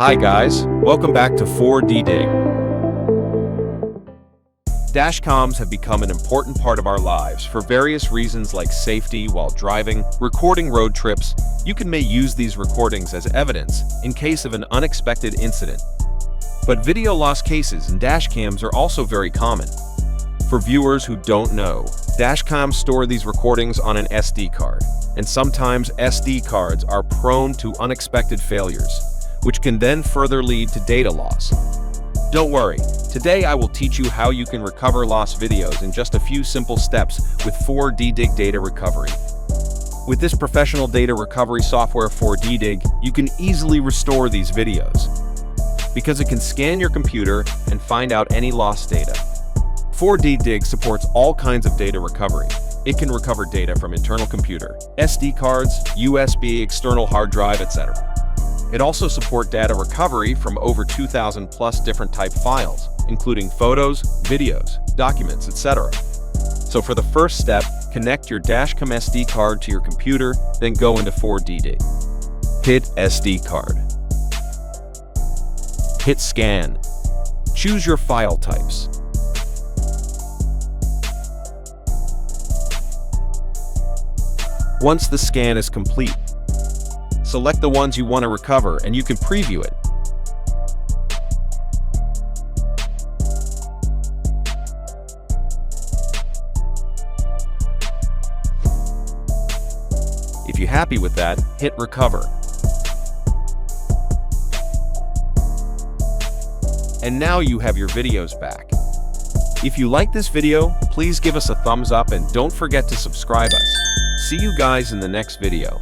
Hi guys, welcome back to 4D Dig. Dashcams have become an important part of our lives for various reasons like safety while driving, recording road trips. You may use these recordings as evidence in case of an unexpected incident. But video loss cases in dashcams are also very common. For viewers who don't know, dashcams store these recordings on an SD card, and sometimes SD cards are prone to unexpected failures, which can then further lead to data loss. Don't worry, today I will teach you how you can recover lost videos in just a few simple steps with 4D Dig data recovery. With this professional data recovery software 4D Dig, you can easily restore these videos because it can scan your computer and find out any lost data. 4D Dig supports all kinds of data recovery. It can recover data from internal computer, SD cards, USB, external hard drive, etc. It also supports data recovery from over 2,000 plus different type files, including photos, videos, documents, etc. So for the first step, connect your Dashcam SD card to your computer, then go into 4D Dig. Hit SD card. Hit Scan. Choose your file types. Once the scan is complete, select the ones you want to recover and you can preview it. If you're happy with that, hit Recover. And now you have your videos back. If you like this video, please give us a thumbs up and don't forget to subscribe us. See you guys in the next video.